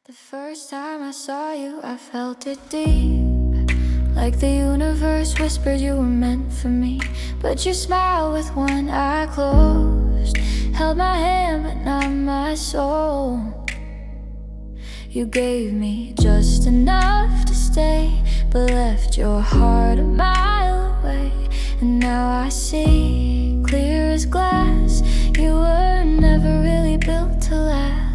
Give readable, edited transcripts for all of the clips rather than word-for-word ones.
The first time I saw you, I felt it deep, like the universe whispered you were meant for me. But you smiled with one eye closed, held my hand but not my soul. You gave me just enough to stay, but left your heart a mile away. And now I see, clear as glass, you were never really built to last.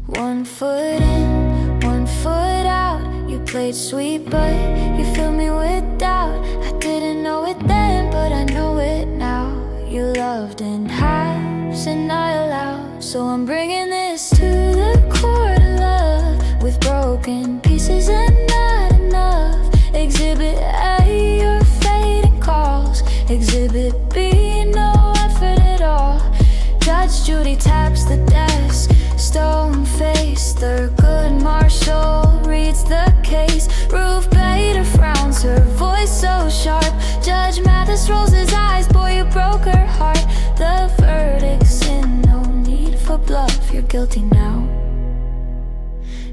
1 foot in, 1 foot out. You played sweet but you filled me with doubt. I didn't know it then, but I know it now. You loved in halves and I allowed. So I'm bringing this to the court of love, with broken pieces and not enough. Exhibit A, your fading calls. Exhibit B, no effort at all. Judge Judy taps the desk, stone-faced. Thurgood Marshall reads the case. Ruth Bader frowns, her voice so sharp. Judge Mathis rolls his eyes, boy, you broke her heart. The verdict's in, no need for bluff. You're guilty now.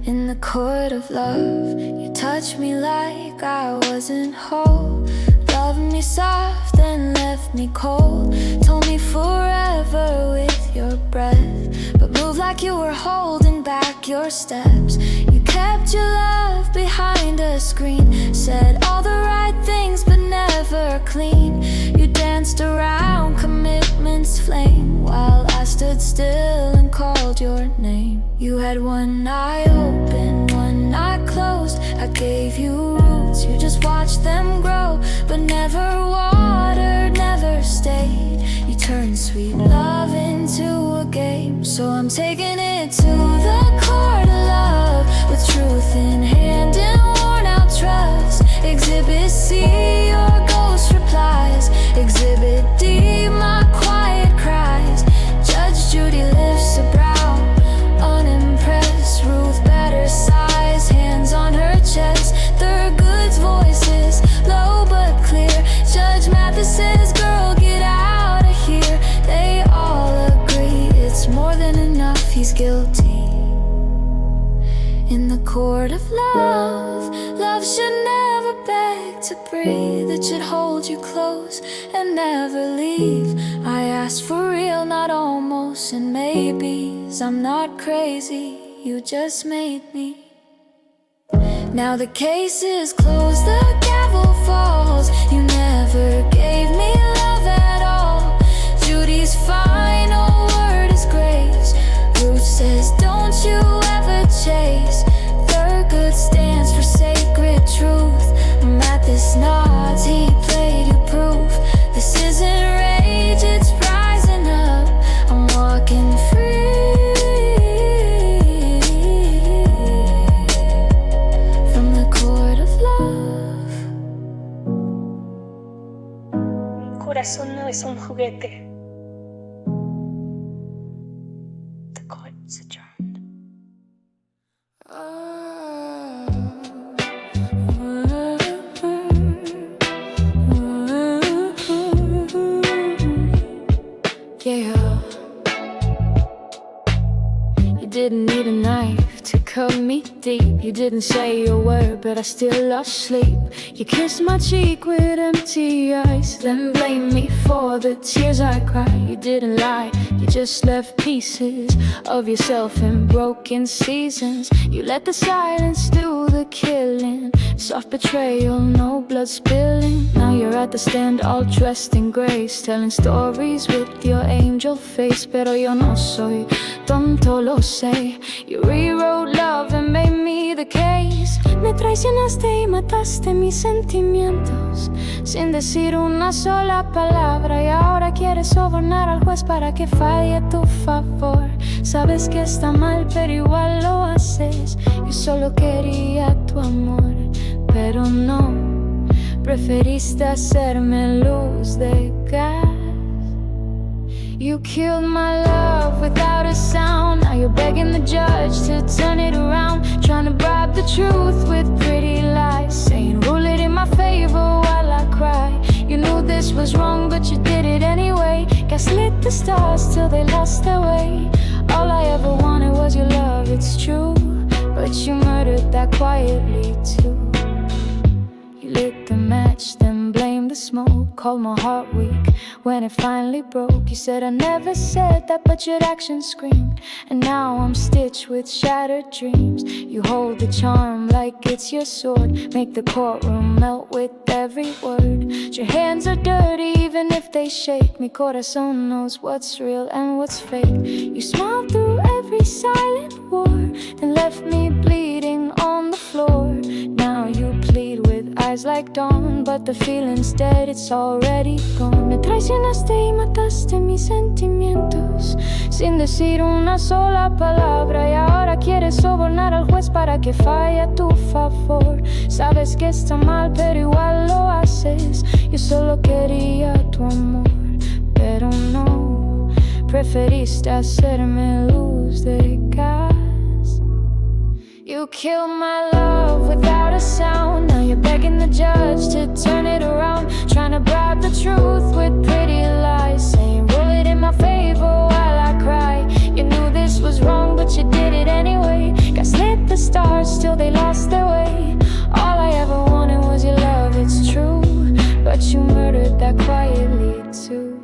In the court of love, you touched me like I wasn't whole. Loved me soft and left me cold. Told me forever with your breath, but moved like you were holding back your steps. You kept your love behind a screen, said all the right things but never clean. You danced around commitment's flame while I stood still and called your name. You had one eye open, one eye closed. I gave you roots, you just watched them grow, but never watered, never stayed. You turned sweet love into a game. So I'm taking it to the court of love, with truth in hand and worn out trust. Exhibit C, your ghost replies. Exhibit D, my quiet cries. Judge Judy lifts a brow, unimpressed. Ruth Bader sighs, hands on her chest. Thurgood's voices, low but clear. Judge Mathis says, girl, get out of here. They all agree it's more than enough, he's guilty. In the court of love, love should never beg to breathe. It should hold you close and never leave. I asked for real, not almost and maybes. I'm not crazy, you just made me. Now the case is closed, the gavel falls. You never gave me love at all. Judy's final word is grace. Ruth says, don't you ever chase. Thurgood stands for sacred truth. Mathis nods, he played you proof. This isn't rage, it's rising up. I'm walking free. Corazón no es un juguete. The court is adjourned. Yeah. You didn't need a knife to cut me deep. You didn't say a word, but I still lost sleep. You kissed my cheek with empty eyes, then blamed me for the tears I cried. You didn't lie, you just left pieces of yourself in broken seasons. You let the silence do the killing, soft betrayal, no blood spilling. Now you're at the stand all dressed in grace, telling stories with your angel face. Pero yo no soy tonto, lo sé. You rewrote love and made me the case. Me traicionaste y mataste mis sentimientos sin decir una sola palabra. Y ahora quieres sobornar al juez para que falle a tu favor. Sabes que está mal, pero igual lo haces. Yo solo quería tu amor, pero no. Preferiste hacerme luz de gas. You killed my love without a sound. Now you're begging the judge to turn it around, trying to bribe the truth with pretty lies, saying rule it in my favor while I cry. You knew this was wrong, but you did it anyway. Gaslit the stars till they lost their way. All I ever wanted was your love. quietly too. You lit the match, then blamed the smoke. Called my heart weak when it finally broke. You said I never said that, but your actions screamed. And now I'm stitched with shattered dreams. You hold the charm like it's your sword, make the courtroom melt with every word. Your hands are dirty even if they shake. Mi corazón knows what's real and what's fake. You smiled through every silent war, then left me bleeding on the floor. Now you plead with eyes like dawn, but the feeling's dead, it's already gone. Me traicionaste y mataste mis sentimientos sin decir una sola palabra. Y ahora quieres sobornar al juez para que falle a tu favor. Sabes que está mal, pero igual lo haces. Yo solo quería tu amor, pero no, preferiste hacerme luz de gas. You killed my love without a sound. Now you're begging the judge to turn it around, trying to bribe the truth with pretty lies, saying roll it in my favor while I cry. You knew this was wrong, but you did it anyway. Gaslit the stars, still they lost their way. All I ever wanted was your love, it's true, but you murdered that quietly too.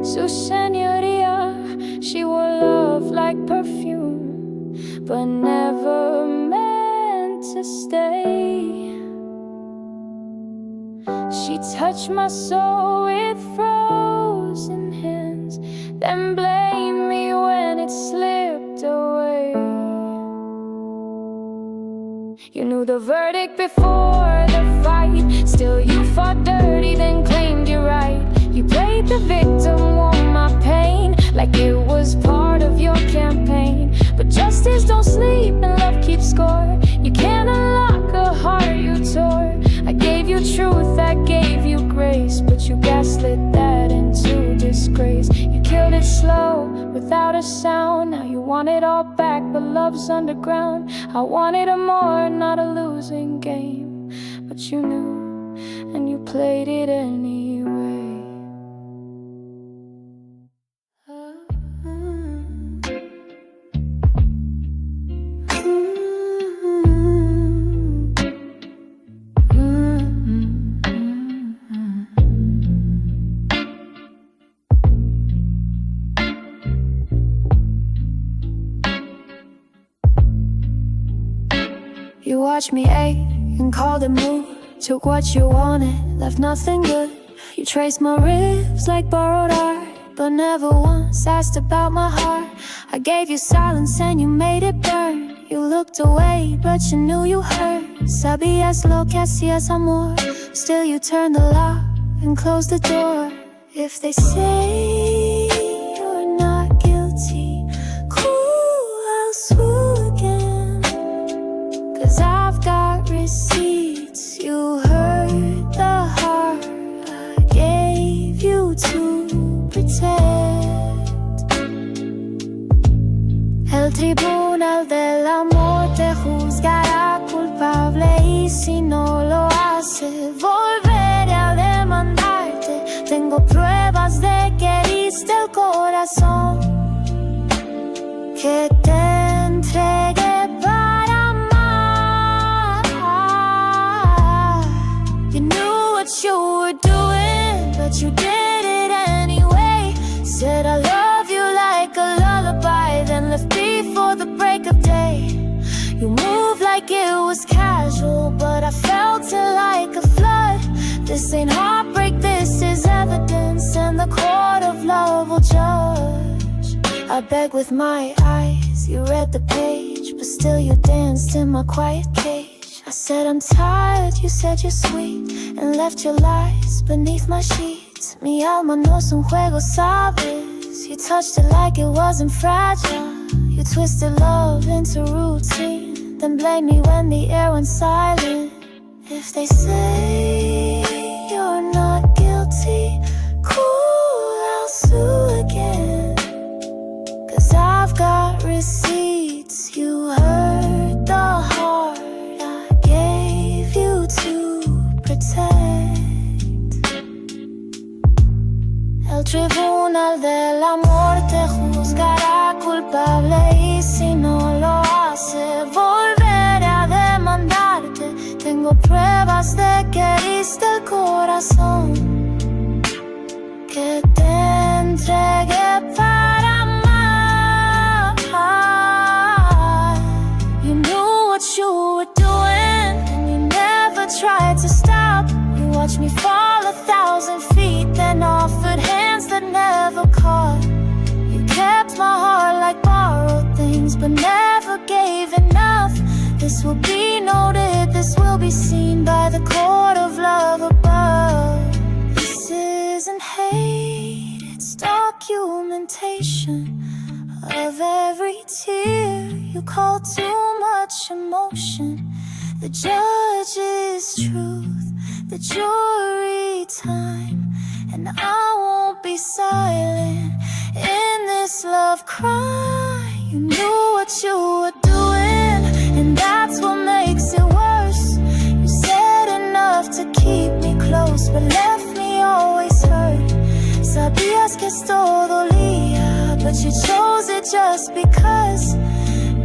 Su señoría, she wore love like perfume, but never meant to stay. She touched my soul with frozen hands, then blamed me when it slipped away. You knew the verdict before the fight, still you fought dirty, then claimed you're right. You played the victim, won my pain, like it was part of your campaign. But justice don't sleep and love keeps score. You can't unlock a heart you tore. I gave you truth, I gave you grace, but you gaslit that into disgrace. You killed it slow, without a sound. Now you want it all back, but love's underground. I wanted a more, not a losing game, but you knew, and you played it anyway. You watched me ache and called it move. Took what you wanted, left nothing good. You traced my ribs like borrowed art, but never once asked about my heart. I gave you silence and you made it burn. You looked away, but you knew you hurt. Sabías lo que hacías, amor. Still you turned the lock and closed the door. If they say you're not guilty, cool, I'll sue again. 'Cause I've got receipts. You hurt the heart I gave you to protect. El tribunal del amor te juzgará culpable, y si no lo hace, volveré a demandarte. Tengo pruebas de que heriste el corazón que te entregué para amar. You knew what you were doing, but you did it anyway. Said I love you like a lullaby, then left before the break of day. You moved like it was casual, but I felt it like a flood. This ain't heartbreak, this is evidence, and the court of love will judge. I begged with my eyes, you read the page, but still you danced in my quiet cage. I said I'm tired, you said you're sweet, and left your lies beneath my sheets. Mi alma no es un juego, sabes. You touched it like it wasn't fragile. You twisted love into routine, then blame me when the air went silent. If they say you're not guilty, cool, I'll sue again. 'Cause I've got receipts. You hurt the heart I gave you to protect. El tribunal del amor te juzgará culpable, y si no lo hace, volveré a demandar. pensaste que heriste el corazón que te entregué para amar. You knew what you were doing and you never tried to stop. You watched me fall 1,000 feet, then offered hands that never caught. You kept my heart like borrowed things, but never gave enough. This will be noted, this will be seen by the court of love above. This isn't hate, it's documentation of every tear you call too much emotion. The judge is truth, the jury time, and I won't be silent in this love crime. You knew what you were doing, and that's what makes it worse. You said enough to keep me close, but left me always hurt. Sabías que esto dolía, but you chose it just because.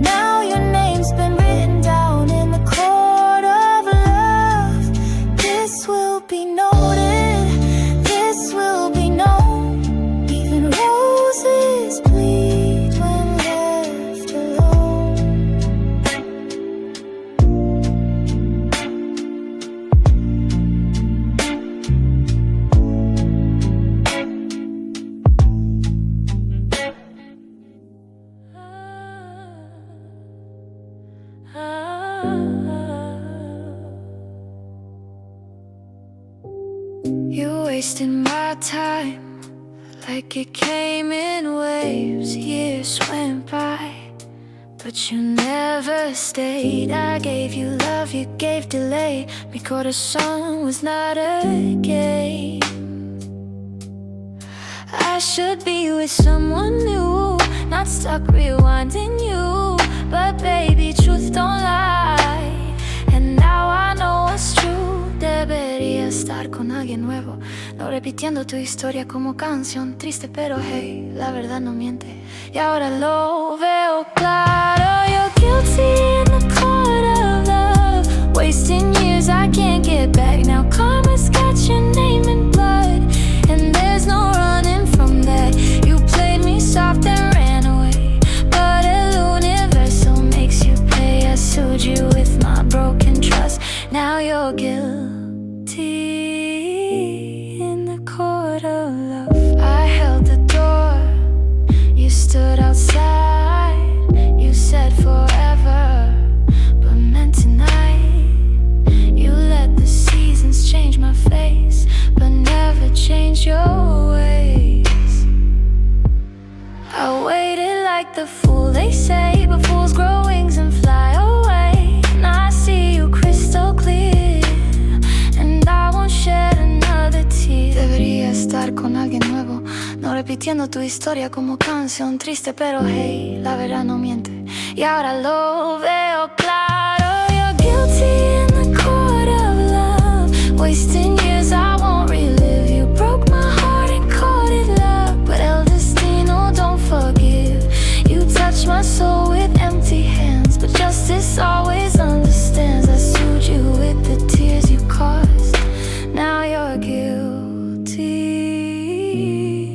Now your name's been written down in the court of love. This will be noted, this will be known. Even roses bleed when left alone. You wasted my time like it came in waves. Years went by, but you never stayed. I gave you love, you gave delay. Mi corazón was not a game. I should be with someone new, not stuck rewinding you. But baby, truth don't lie, and now I know what's true. Debería estar con alguien nuevo, no repitiendo tu historia como canción triste, pero hey, la verdad no miente. Y ahora lo veo claro. You're guilty in the court of love, wasting years I can't get back. Now karma's got your name in blood, and there's no running from that. You played me soft and ran away, but el universo makes you pay. I sued you with my broken trust. Now you're guilty in the court of love. I held the door, you stood outside. You said forever, but meant tonight. You let the seasons change my face, but never change your ways. I waited like the fool they say, but fools grow wings and fly away. Now I see you crystal clear, and I won't shed another tear. Debería estar con alguien nuevo, no repitiendo tu historia como canción triste, pero hey, la verdad no miente. Y ahora lo veo claro. You're guilty in the court of love, wasting years I won't relive. You broke my heart and called it love, but el destino don't forgive. You touched my soul with empty hands, but justice always understands. I sued you with the tears you caused. Now you're guilty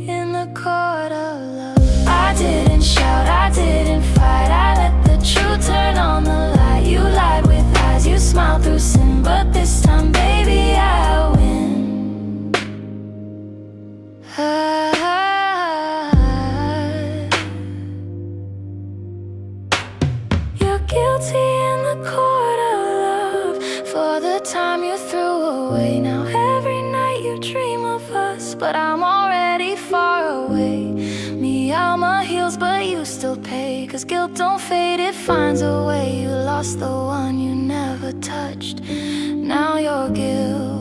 in the court of love. I didn't shout, I didn't fight, I let the truth turn on the light. You lied with eyes, you smiled through sin, but this time, baby, I win. You're guilty in the court of love for the time you threw away. Now every night you dream of us, but I'm already far away. Me out my heels, but you still pay, 'cause guilt don't fade, it finds a way. You lost the one you never touched, now you're guilty.